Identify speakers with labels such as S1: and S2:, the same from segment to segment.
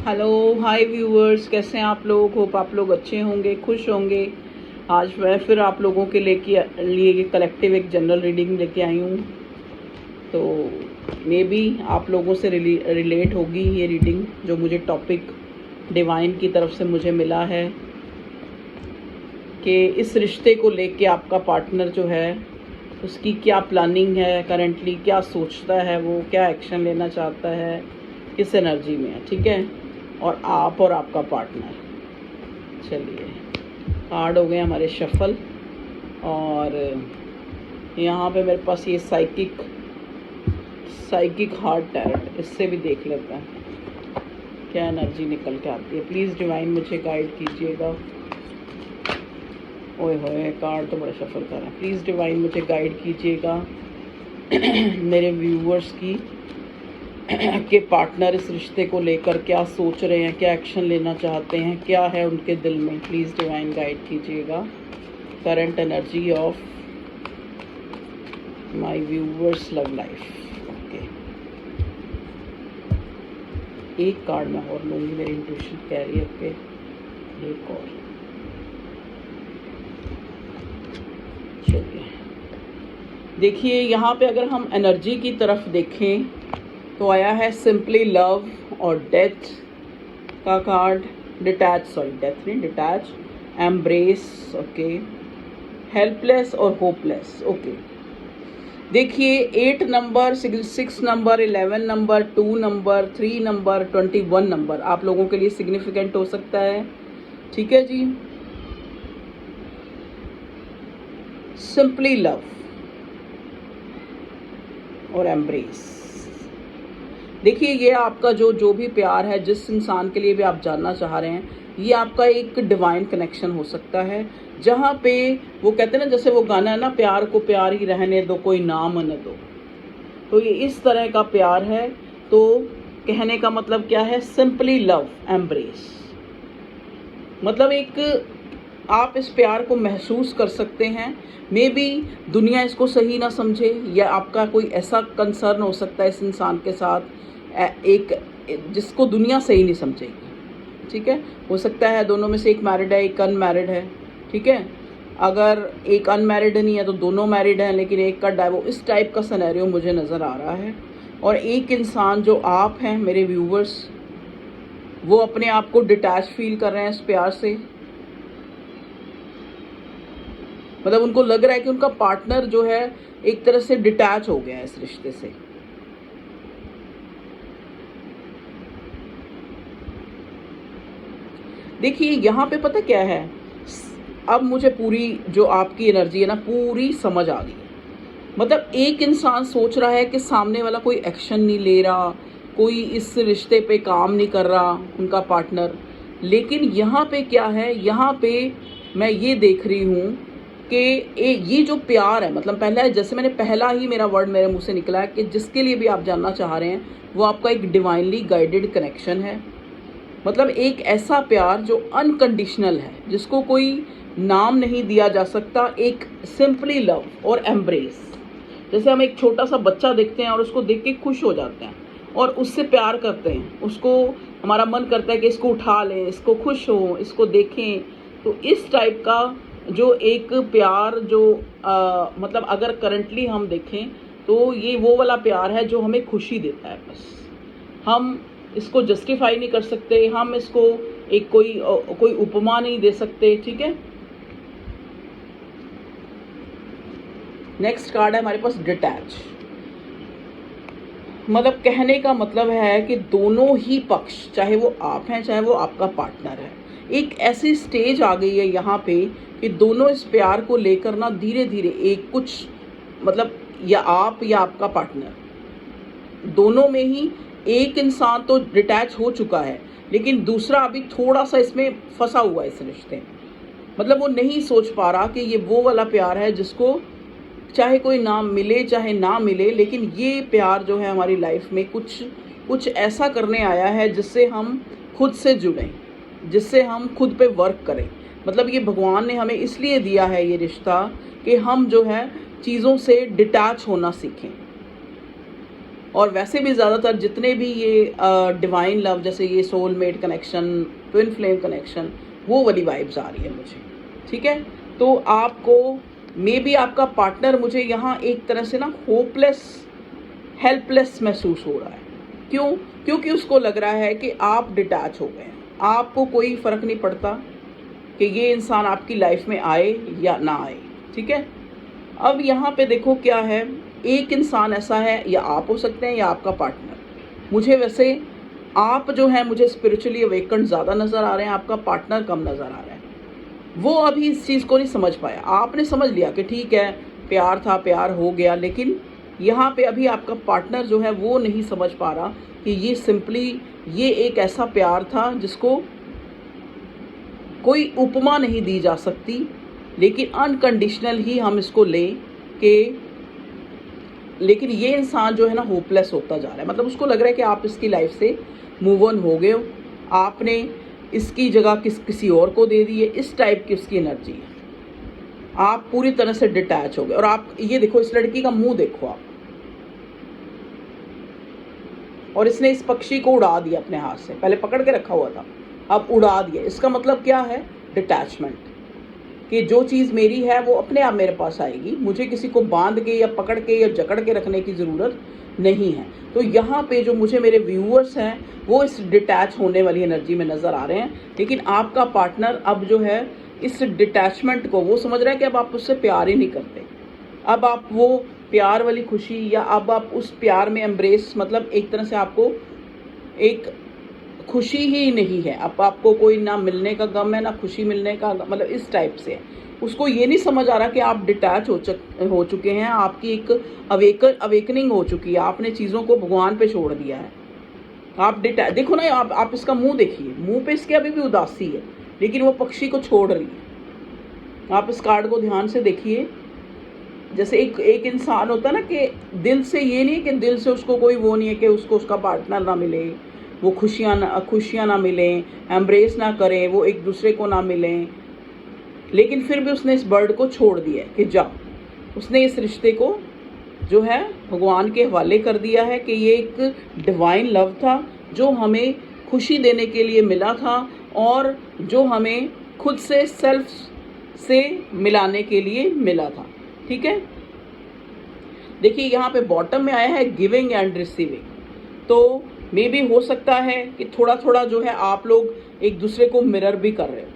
S1: Hello hi viewers, कैसे हैं आप लोग। होप आप लोग अच्छे होंगे, खुश होंगे। आज मैं फिर आप लोगों के लिए कलेक्टिव एक जनरल रीडिंग लेके आई हूँ। तो मे बी आप लोगों से रिलेट होगी ये रीडिंग, जो मुझे टॉपिक डिवाइन की तरफ से मुझे मिला है कि इस रिश्ते को लेके आपका पार्टनर जो है उसकी क्या प्लानिंग है, करंटली क्या सोचता है, वो क्या एक्शन लेना चाहता है, किस एनर्जी में है। ठीक है, और आप और आपका पार्टनर। चलिए, कार्ड हो गए हमारे शफल। और यहाँ पे मेरे पास ये साइकिक हार्ट टैरट, इससे भी देख लेते हैं क्या एनर्जी निकल के आती है। प्लीज़ डिवाइन मुझे गाइड कीजिएगा। ओए होए, कार्ड तो बड़ा शफल कर रहा है। प्लीज़ डिवाइन मुझे गाइड कीजिएगा मेरे व्यूवर्स की के पार्टनर इस रिश्ते को लेकर क्या सोच रहे हैं, क्या एक्शन लेना चाहते हैं, क्या है उनके दिल में। प्लीज़ डिवाइन गाइड कीजिएगा current energy of my viewers love life. Okay, एक कार्ड मैं और लूँगी, मेरी इंट्यूशन कह रही है। ओके, एक और। चलिए देखिए, यहाँ पे अगर हम एनर्जी की तरफ देखें तो आया है सिंपली लव और डेथ का कार्ड। डेथ नहीं, डिटैच, एम्ब्रेस, ओके, हेल्पलेस और होपलेस। ओके, देखिए 8 number, 6 number, 11 number, 2 number, 3 number, 21 number आप लोगों के लिए सिग्निफिकेंट हो सकता है। ठीक है जी, सिंपली लव और एम्ब्रेस। देखिए, ये आपका जो भी प्यार है, जिस इंसान के लिए भी आप जानना चाह रहे हैं, ये आपका एक डिवाइन कनेक्शन हो सकता है। जहाँ पे वो कहते हैं ना, जैसे वो गाना है ना, प्यार को प्यार ही रहने दो, कोई नाम न दो। तो ये इस तरह का प्यार है। तो कहने का मतलब क्या है, सिंपली लव एम्ब्रेस। मतलब एक आप इस प्यार को महसूस कर सकते हैं। मे बी दुनिया इसको सही ना समझे, या आपका कोई ऐसा कंसर्न हो सकता है इस इंसान के साथ, एक जिसको दुनिया सही नहीं समझेगी। ठीक है, हो सकता है दोनों में से एक मैरिड है, एक अनमैरिड है। ठीक है, अगर एक अनमैरिड नहीं है तो दोनों मैरिड हैं, लेकिन एक का डाइवोर्स, इस टाइप का सिनेरियो मुझे नज़र आ रहा है। और एक इंसान जो आप हैं मेरे व्यूवर्स, वो अपने आप को डिटैच फील कर रहे हैं इस प्यार से। मतलब उनको लग रहा है कि उनका पार्टनर जो है एक तरह से डिटैच हो गया है इस रिश्ते से। देखिए, यहाँ पे पता क्या है, अब मुझे पूरी जो आपकी एनर्जी है ना, पूरी समझ आ गई। मतलब एक इंसान सोच रहा है कि सामने वाला कोई एक्शन नहीं ले रहा, कोई इस रिश्ते पे काम नहीं कर रहा, उनका पार्टनर। लेकिन यहाँ पे क्या है, यहाँ पे मैं ये देख रही हूँ कि ये जो प्यार है, मतलब पहला, जैसे मैंने पहला ही मेरा वर्ड मेरे मुंह से निकला है कि जिसके लिए भी आप जानना चाह रहे हैं, वो आपका एक डिवाइनली गाइडेड कनेक्शन है। मतलब एक ऐसा प्यार जो अनकंडीशनल है, जिसको कोई नाम नहीं दिया जा सकता। एक सिंपली लव और एम्ब्रेस। जैसे हम एक छोटा सा बच्चा देखते हैं और उसको देख के खुश हो जाते हैं और उससे प्यार करते हैं, उसको हमारा मन करता है कि इसको उठा लें, इसको खुश हो, इसको देखें। तो इस टाइप का जो एक प्यार जो मतलब अगर करंटली हम देखें तो ये वो वाला प्यार है जो हमें खुशी देता है। बस हम इसको जस्टिफाई नहीं कर सकते, हम इसको एक कोई उपमा नहीं दे सकते। ठीक है, नेक्स्ट कार्ड है हमारे पास डिटैच। मतलब कहने का मतलब है कि दोनों ही पक्ष, चाहे वो आप हैं चाहे वो आपका पार्टनर है, एक ऐसी स्टेज आ गई है यहाँ पे कि दोनों इस प्यार को लेकर ना धीरे धीरे एक कुछ, मतलब या आप या आपका पार्टनर, दोनों में ही एक इंसान तो डिटैच हो चुका है, लेकिन दूसरा अभी थोड़ा सा इसमें फंसा हुआ है इस रिश्ते में। मतलब वो नहीं सोच पा रहा कि ये वो वाला प्यार है जिसको चाहे कोई नाम मिले चाहे ना मिले, लेकिन ये प्यार जो है हमारी लाइफ में कुछ ऐसा करने आया है जिससे हम खुद से जुड़ें, जिससे हम खुद पे वर्क करें। मतलब ये भगवान ने हमें इसलिए दिया है ये रिश्ता कि हम जो है चीज़ों से डिटैच होना सीखें। और वैसे भी ज़्यादातर जितने भी ये डिवाइन लव, जैसे ये soulmate connection, twin flame connection, वो वाली वाइब्स आ रही है मुझे, ठीक है। तो आपको मे बी आपका पार्टनर मुझे यहाँ एक तरह से ना होपलेस, हेल्पलेस महसूस हो रहा है। क्यों? क्योंकि उसको लग रहा है कि आप डिटैच हो गए हैं, आपको कोई फ़र्क नहीं पड़ता कि ये इंसान आपकी लाइफ में आए या ना आए, ठीक है। अब यहाँ पे देखो क्या है, एक इंसान ऐसा है, या आप हो सकते हैं या आपका पार्टनर। मुझे वैसे आप जो है मुझे स्पिरिचुअली अवेकन्ड ज़्यादा नज़र आ रहे हैं, आपका पार्टनर कम नज़र आ रहा है। वो अभी इस चीज़ को नहीं समझ पाया। आपने समझ लिया कि ठीक है प्यार था, प्यार हो गया, लेकिन यहाँ पे अभी आपका पार्टनर जो है वो नहीं समझ पा रहा कि ये सिंपली ये एक ऐसा प्यार था जिसको कोई उपमा नहीं दी जा सकती, लेकिन अनकंडीशनल ही हम इसको लें कि, लेकिन ये इंसान जो है ना होपलेस होता जा रहा है। मतलब उसको लग रहा है कि आप इसकी लाइफ से मूव ऑन हो गए हो, आपने इसकी जगह किसी और को दे दी है, इस टाइप की उसकी एनर्जी है। आप पूरी तरह से डिटैच हो गए। और आप ये देखो, इस लड़की का मुंह देखो आप, और इसने इस पक्षी को उड़ा दिया अपने हाथ से, पहले पकड़ के रखा हुआ था, अब उड़ा दिया। इसका मतलब क्या है? डिटैचमेंट, कि जो चीज़ मेरी है वो अपने आप मेरे पास आएगी, मुझे किसी को बांध के या पकड़ के या जकड़ के रखने की ज़रूरत नहीं है। तो यहाँ पे जो मुझे मेरे व्यूअर्स हैं वो इस डिटैच होने वाली एनर्जी में नज़र आ रहे हैं, लेकिन आपका पार्टनर अब जो है इस डिटैचमेंट को वो समझ रहा है कि अब आप उससे प्यार ही नहीं करते, अब आप वो प्यार वाली खुशी, या अब आप उस प्यार में एम्ब्रेस, मतलब एक तरह से आपको एक खुशी ही नहीं है, अब आपको कोई ना मिलने का गम है ना खुशी मिलने का, मतलब इस टाइप से उसको ये नहीं समझ आ रहा कि आप डिटैच हो चुके हैं, आपकी एक अवेकनिंग हो चुकी है, आपने चीज़ों को भगवान पे छोड़ दिया है। आप डिटैच देखो ना, आप इसका मुंह देखिए, मुंह पे इसके अभी भी उदासी है, लेकिन वो पक्षी को छोड़ रही है। आप इस कार्ड को ध्यान से देखिए, जैसे एक इंसान होता है ना कि दिल से, ये नहीं कि दिल से उसको कोई वो नहीं है कि उसको उसका पार्टनर ना मिले, वो खुशियाँ ना मिलें, एम्ब्रेस ना करें, वो एक दूसरे को ना मिलें, लेकिन फिर भी उसने इस बर्ड को छोड़ दिया है कि जा, उसने इस रिश्ते को जो है भगवान के हवाले कर दिया है कि ये एक डिवाइन लव था जो हमें खुशी देने के लिए मिला था, और जो हमें खुद से सेल्फ से मिलाने के लिए मिला था, ठीक है। देखिए यहाँ पे बॉटम में आया है गिविंग एंड रिसीविंग, तो मे भी हो सकता है कि थोड़ा थोड़ा जो है आप लोग एक दूसरे को मिरर भी कर रहे हो,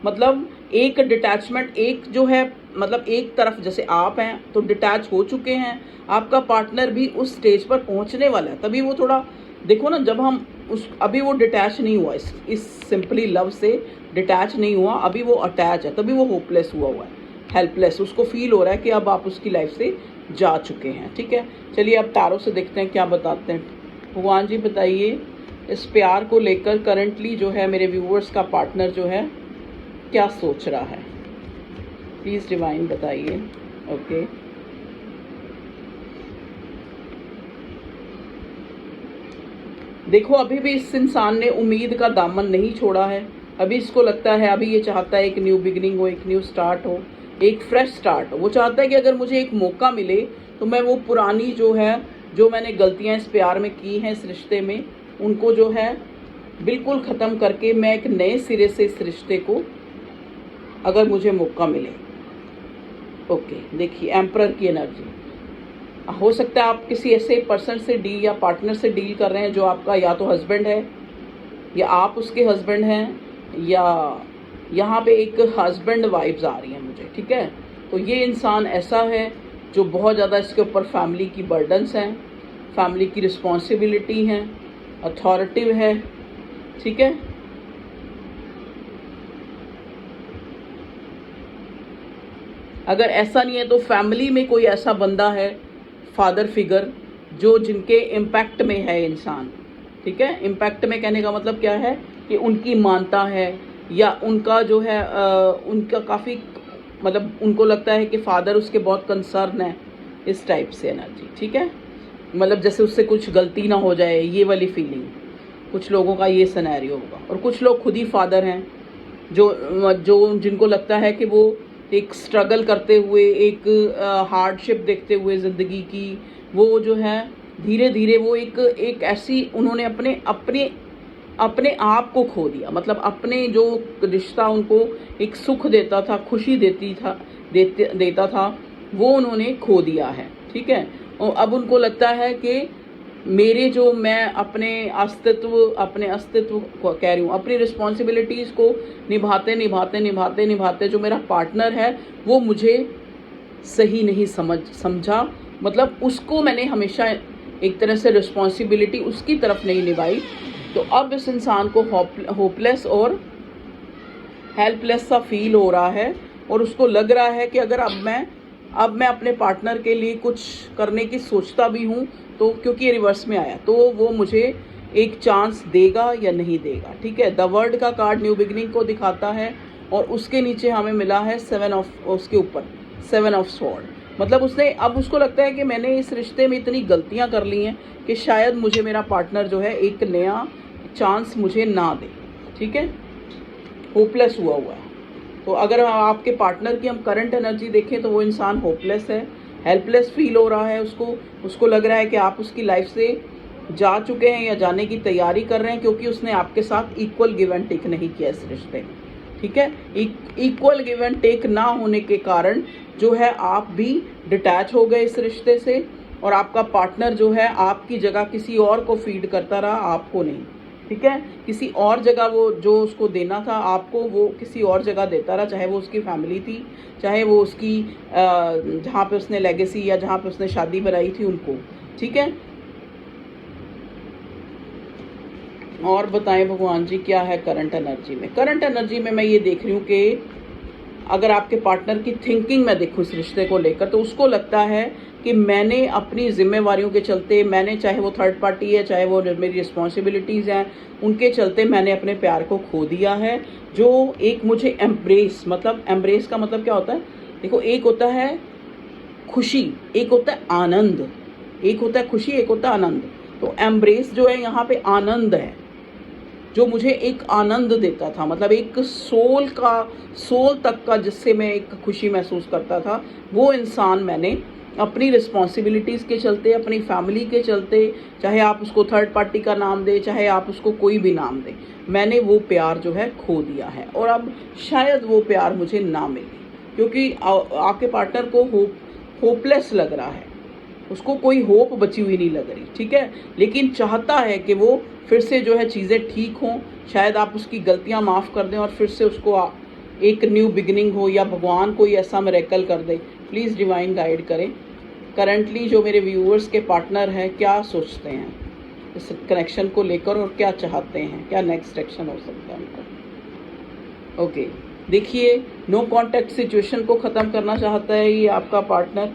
S1: मतलब एक डिटैचमेंट, एक जो है मतलब एक तरफ जैसे आप हैं तो डिटैच हो चुके हैं, आपका पार्टनर भी उस स्टेज पर पहुंचने वाला है, तभी वो थोड़ा देखो ना, जब हम अभी वो डिटैच नहीं हुआ, इस सिंपली लव से डिटैच नहीं हुआ, अभी वो अटैच है, तभी वो होपलेस हुआ है, हेल्पलेस, उसको फील हो रहा है कि अब आप उसकी लाइफ से जा चुके हैं, ठीक है। चलिए अब तारों से देखते हैं क्या बताते हैं। भगवान जी बताइए इस प्यार को लेकर करंटली जो है मेरे व्यूअर्स का पार्टनर जो है क्या सोच रहा है, प्लीज़ डिवाइन बताइए। ओके, देखो अभी भी इस इंसान ने उम्मीद का दामन नहीं छोड़ा है, अभी इसको लगता है, अभी ये चाहता है एक न्यू बिगिनिंग हो, एक न्यू स्टार्ट हो, एक फ्रेश स्टार्ट हो। वो चाहता है कि अगर मुझे एक मौका मिले तो मैं वो पुरानी जो है, जो मैंने गलतियां इस प्यार में की हैं, इस रिश्ते में, उनको जो है बिल्कुल ख़त्म करके मैं एक नए सिरे से इस रिश्ते को, अगर मुझे मौका मिले। ओके, देखिए एम्परर की एनर्जी, हो सकता है आप किसी ऐसे पर्सन से डील या पार्टनर से डील कर रहे हैं जो आपका या तो हस्बैंड है या आप उसके हस्बैंड हैं, या यहाँ पे एक हस्बैंड वाइब्स आ रही हैं मुझे, ठीक है। तो ये इंसान ऐसा है जो बहुत ज़्यादा इसके ऊपर फैमिली की बर्डन्स हैं, फैमिली की रिस्पॉन्सिबिलिटी हैं, अथॉरिटिव है, ठीक है। अगर ऐसा नहीं है तो फैमिली में कोई ऐसा बंदा है, फादर फिगर, जो जिनके इम्पैक्ट में है इंसान, ठीक है। इम्पैक्ट में कहने का मतलब क्या है कि उनकी मानता है, या उनका जो है उनका काफ़ी, मतलब उनको लगता है कि फादर उसके बहुत कंसर्न है, इस टाइप से एनर्जी, ठीक है। मतलब जैसे उससे कुछ गलती ना हो जाए, ये वाली फीलिंग कुछ लोगों का ये सिनेरियो होगा। और कुछ लोग खुद ही फादर हैं जो जिनको लगता है कि वो एक स्ट्रगल करते हुए, एक हार्डशिप देखते हुए ज़िंदगी की, वो जो है धीरे धीरे वो एक ऐसी उन्होंने अपने अपने अपने आप को खो दिया। मतलब अपने जो रिश्ता उनको एक सुख देता था, खुशी देता था, वो उन्होंने खो दिया है। ठीक है, और अब उनको लगता है कि मेरे जो मैं अपने अस्तित्व को कह रही हूँ, अपनी रिस्पॉन्सिबिलिटीज़ को निभाते जो मेरा पार्टनर है वो मुझे सही नहीं समझा। मतलब उसको मैंने हमेशा एक तरह से रिस्पॉन्सिबिलिटी उसकी तरफ नहीं निभाई। तो अब इस इंसान को होपलेस और हेल्पलेस सा फील हो रहा है, और उसको लग रहा है कि अगर अब मैं अपने पार्टनर के लिए कुछ करने की सोचता भी हूँ तो क्योंकि ये रिवर्स में आया तो वो मुझे एक चांस देगा या नहीं देगा। ठीक है, द वर्ल्ड का कार्ड न्यू बिगिनिंग को दिखाता है, और उसके नीचे हमें मिला है उसके ऊपर 7 ऑफ स्वॉर्ड। मतलब अब उसको लगता है कि मैंने इस रिश्ते में इतनी गलतियां कर ली हैं कि शायद मुझे मेरा पार्टनर जो है एक नया चांस मुझे ना दे। ठीक है, होपलेस हुआ है। तो अगर आपके पार्टनर की हम करंट एनर्जी देखें तो वो इंसान होपलेस है, हेल्पलेस फील हो रहा है। उसको लग रहा है कि आप उसकी लाइफ से जा चुके हैं या जाने की तैयारी कर रहे हैं, क्योंकि उसने आपके साथ इक्वल गिव एंड टेक नहीं किया इस रिश्ते में। ठीक है, इक्वल गिव एंड टेक ना होने के कारण जो है आप भी डिटैच हो गए इस रिश्ते से, और आपका पार्टनर जो है आपकी जगह किसी और को फीड करता रहा, आपको नहीं। ठीक है, किसी और जगह वो जो उसको देना था आपको, वो किसी और जगह देता रहा, चाहे वो उसकी फैमिली थी, चाहे वो उसकी जहाँ पे उसने लेगेसी या जहाँ पे उसने शादी बनाई थी उनको। ठीक है, और बताएं भगवान जी क्या है करंट एनर्जी में। करंट एनर्जी में मैं ये देख रही हूँ कि अगर आपके पार्टनर की थिंकिंग मैं देखूँ इस रिश्ते को लेकर, तो उसको लगता है कि मैंने अपनी जिम्मेवारियों के चलते, मैंने चाहे वो थर्ड पार्टी है, चाहे वो मेरी रिस्पॉन्सिबिलिटीज़ हैं, उनके चलते मैंने अपने प्यार को खो दिया है। जो एक मुझे एम्ब्रेस का मतलब क्या होता है? देखो, एक होता है खुशी, एक होता है आनंद, एक होता है खुशी, एक होता है आनंद। तो एम्ब्रेस जो है यहाँ पे आनंद है, जो मुझे एक आनंद देता था, मतलब एक सोल तक का जिससे मैं एक खुशी महसूस करता था, वो इंसान मैंने अपनी रिस्पॉन्सिबिलिटीज़ के चलते, अपनी फैमिली के चलते, चाहे आप उसको थर्ड पार्टी का नाम दें, चाहे आप उसको कोई भी नाम दें, मैंने वो प्यार जो है खो दिया है। और अब शायद वो प्यार मुझे ना मिले, क्योंकि आपके पार्टनर को होपलेस लग रहा है, उसको कोई होप बची हुई नहीं लग रही। ठीक है, लेकिन चाहता है कि वो फिर से जो है चीज़ें ठीक हों, शायद आप उसकी गलतियां माफ़ कर दें और फिर से उसको एक न्यू बिगिनिंग हो, या भगवान कोई ऐसा मिरेकल कर दे। प्लीज़ डिवाइन गाइड करें। करंटली जो मेरे व्यूअर्स के पार्टनर हैं क्या सोचते हैं इस कनेक्शन को लेकर, और क्या चाहते हैं, क्या नेक्स्ट एक्शन हो सकता है उनका। ओके, देखिए, नो कॉन्टैक्ट सिचुएशन को ख़त्म करना चाहता है ये आपका पार्टनर।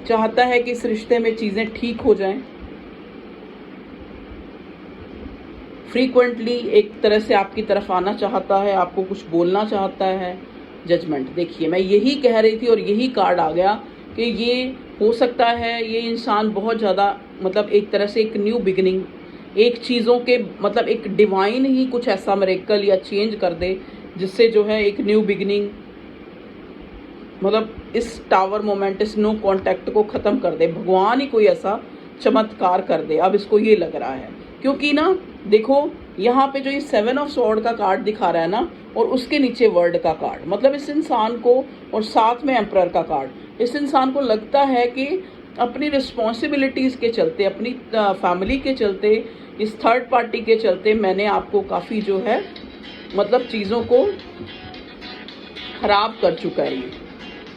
S1: चाहता है कि इस रिश्ते में चीज़ें ठीक हो जाएं। फ्रीक्वेंटली एक तरह से आपकी तरफ आना चाहता है, आपको कुछ बोलना चाहता है। जजमेंट, देखिए मैं यही कह रही थी और यही कार्ड आ गया कि ये हो सकता है ये इंसान बहुत ज़्यादा, मतलब एक तरह से एक न्यू बिगिनिंग, एक चीज़ों के मतलब एक डिवाइन ही कुछ ऐसा मिरेकल या चेंज कर दे जिससे जो है एक न्यू बिगिनिंग, मतलब इस टावर मोमेंट, इस नो कॉन्टैक्ट को ख़त्म कर दे। भगवान ही कोई ऐसा चमत्कार कर दे, अब इसको ये लग रहा है। क्योंकि ना देखो, यहाँ पे जो ये 7 ऑफ स्वॉर्ड का कार्ड दिखा रहा है ना, और उसके नीचे वर्ल्ड का कार्ड, मतलब इस इंसान को, और साथ में एम्परर का कार्ड, इस इंसान को लगता है कि अपनी रिस्पॉन्सिबिलिटीज़ के चलते, अपनी फैमिली के चलते, इस थर्ड पार्टी के चलते मैंने आपको काफ़ी जो है मतलब चीज़ों को ख़राब कर चुका है ये।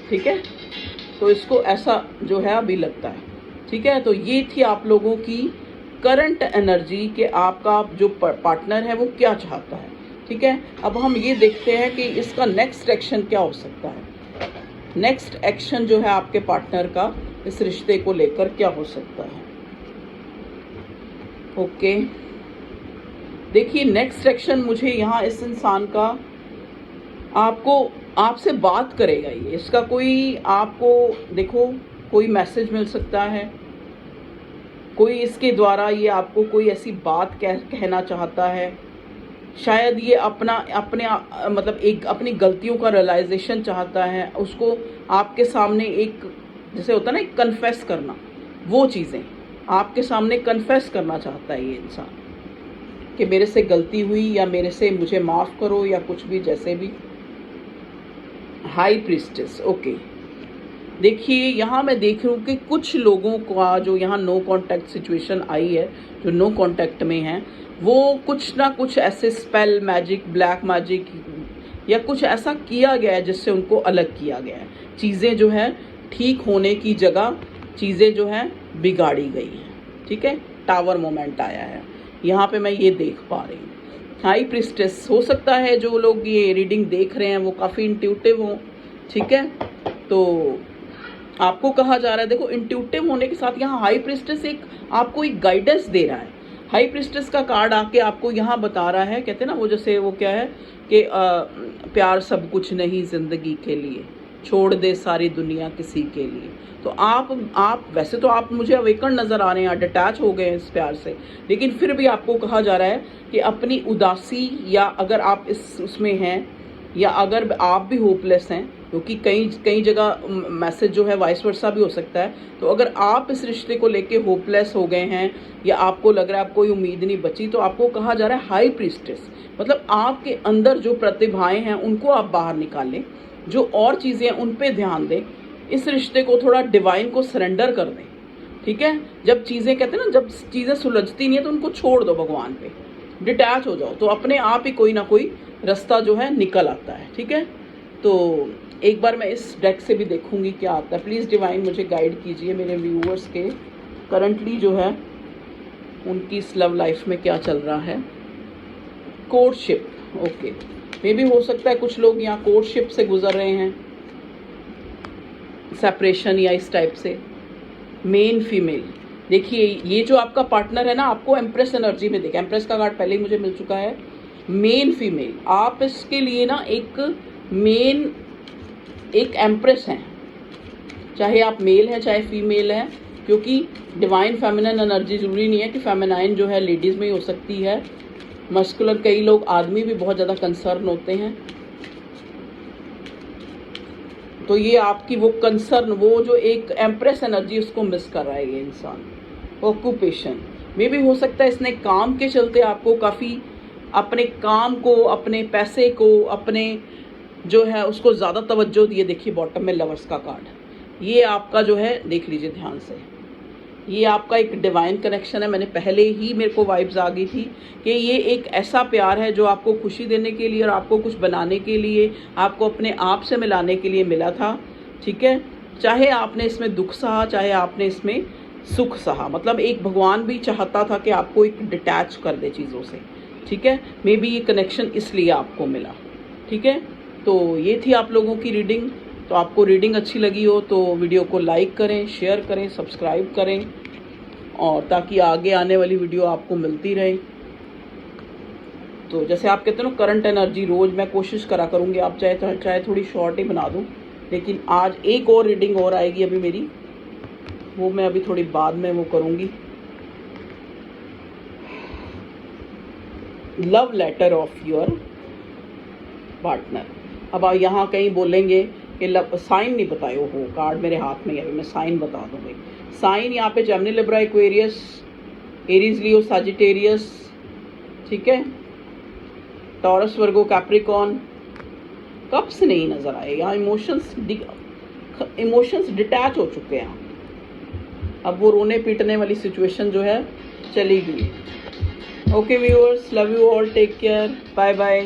S1: ठीक है, तो इसको ऐसा जो है अभी लगता है। ठीक है, तो ये थी आप लोगों की करंट एनर्जी कि आपका जो पार्टनर है वो क्या चाहता है। ठीक है, अब हम ये देखते हैं कि इसका नेक्स्ट एक्शन क्या हो सकता है। नेक्स्ट एक्शन जो है आपके पार्टनर का इस रिश्ते को लेकर क्या हो सकता है। ओके, देखिए नेक्स्ट एक्शन मुझे यहाँ इस इंसान का आपसे बात करेगा ये, इसका कोई आपको देखो कोई मैसेज मिल सकता है, कोई इसके द्वारा ये आपको कोई ऐसी बात कहना चाहता है। शायद ये मतलब एक अपनी गलतियों का रियलाइजेशन चाहता है, उसको आपके सामने एक जैसे होता है ना एक कन्फेस करना, वो चीज़ें आपके सामने कन्फेस करना चाहता है ये इंसान कि मेरे से गलती हुई या मेरे से मुझे माफ़ करो या कुछ भी, जैसे भी। High priestess, okay. देखिए यहाँ मैं देख रही हूँ कि कुछ लोगों का जो यहाँ नो कांटेक्ट सिचुएशन आई है, जो नो कांटेक्ट में हैं, वो कुछ ना कुछ ऐसे स्पेल, मैजिक, ब्लैक मैजिक या कुछ ऐसा किया गया है जिससे उनको अलग किया गया है। चीज़ें जो है ठीक होने की जगह चीज़ें जो है बिगाड़ी गई हैं, ठीक है। टावर मोमेंट आया है यहाँ पे, मैं ये देख पा रही हूँ। हाई प्रीस्टेस, हो सकता है जो लोग ये रीडिंग देख रहे हैं वो काफ़ी इंट्यूटिव हों, ठीक है। तो आपको कहा जा रहा है, देखो इंट्यूटिव होने के साथ यहाँ हाई प्रीस्टेस एक आपको एक गाइडेंस दे रहा है। हाई प्रीस्टेस का कार्ड आके आपको यहाँ बता रहा है, कहते हैं ना वो जैसे वो क्या है कि प्यार सब कुछ नहीं ज़िंदगी के लिए, छोड़ दे सारी दुनिया किसी के लिए। तो आप वैसे तो आप मुझे अवेकन नज़र आ रहे हैं, डिटैच हो गए हैं इस प्यार से, लेकिन फिर भी आपको कहा जा रहा है कि अपनी उदासी, या अगर आप उसमें हैं, या अगर आप भी होपलेस हैं, क्योंकि कई जगह मैसेज जो है वाइस वर्सा भी हो सकता है। तो अगर आप इस रिश्ते को लेके होपलेस हो गए हैं या आपको लग रहा है आप कोई उम्मीद नहीं बची, तो आपको कहा जा रहा है हाई प्रीस्टेस, मतलब आपके अंदर जो प्रतिभाएं हैं उनको आप बाहर निकालें, जो और चीज़ें हैं उन पे ध्यान दें, इस रिश्ते को थोड़ा डिवाइन को सरेंडर कर दें, ठीक है। जब चीज़ें कहते हैं ना, जब चीज़ें सुलझती नहीं है तो उनको छोड़ दो, भगवान पे डिटैच हो जाओ, तो अपने आप ही कोई ना कोई रास्ता जो है निकल आता है, ठीक है। तो एक बार मैं इस डेक से भी देखूंगी क्या आता है। प्लीज़ डिवाइन मुझे गाइड कीजिए, मेरे व्यूअर्स के करंटली जो है उनकी इस लव लाइफ में क्या चल रहा है। कोर्टशिप, ओके, मे भी हो सकता है कुछ लोग यहाँ कोर्टशिप से गुजर रहे हैं, सेपरेशन या इस टाइप से। मेन फीमेल, देखिए ये जो आपका पार्टनर है ना, आपको एम्प्रेस एनर्जी में देखा, एम्प्रेस का कार्ड पहले ही मुझे मिल चुका है। मेन फीमेल, आप इसके लिए ना एक एम्प्रेस हैं, चाहे आप मेल हैं चाहे फीमेल हैं, क्योंकि डिवाइन फेमिनिन एनर्जी जरूरी नहीं है कि फेमिनाइन जो है लेडीज़ में ही हो सकती है। मस्कुलर, कई लोग आदमी भी बहुत ज़्यादा कंसर्न होते हैं, तो ये आपकी वो कंसर्न, वो जो एक एम्प्रेस एनर्जी उसको मिस कर रहा है ये इंसान। ऑक्यूपेशन में भी हो सकता है इसने काम के चलते आपको काफ़ी अपने काम को, अपने पैसे को, अपने जो है उसको ज़्यादा तवज्जो दिए। देखिए बॉटम में लवर्स का कार्ड, ये आपका जो है देख लीजिए ध्यान से, ये आपका एक डिवाइन कनेक्शन है। मैंने पहले ही, मेरे को वाइब्स आ गई थी कि ये एक ऐसा प्यार है जो आपको खुशी देने के लिए और आपको कुछ बनाने के लिए, आपको अपने आप से मिलाने के लिए मिला था, ठीक है। चाहे आपने इसमें दुख सहा, चाहे आपने इसमें सुख सहा, मतलब एक भगवान भी चाहता था कि आपको एक डिटैच कर दे चीज़ों से, ठीक है। मे बी ये कनेक्शन इसलिए आपको मिला, ठीक है। तो ये थी आप लोगों की रीडिंग। तो आपको रीडिंग अच्छी लगी हो तो वीडियो को लाइक करें, शेयर करें, सब्सक्राइब करें, और ताकि आगे आने वाली वीडियो आपको मिलती रहे। तो जैसे आप कहते हो ना करंट एनर्जी, रोज़ मैं कोशिश करा करूँगी, आप चाहे थोड़ी शॉर्ट ही बना दूँ, लेकिन आज एक और रीडिंग और आएगी अभी मेरी, वो मैं अभी थोड़ी बाद में वो करूँगी। Love letter of your partner. अब आप यहाँ कहीं बोलेंगे कि साइन नहीं बताए हो, कार्ड मेरे हाथ में है, अभी मैं साइन बता दूँगी। साइन यहाँ पे जेमिनी, लिब्रा, एक्वेरियस, एरीज, लियो, सजिटेरियस, ठीक है, टॉरस, वर्गो, कैप्रिकॉन। कप्स नहीं नज़र आए यहाँ, इमोशंस डिटैच हो चुके हैं। अब वो रोने पीटने वाली सिचुएशन जो है चली गई। Okay viewers, love you all, take care, bye bye.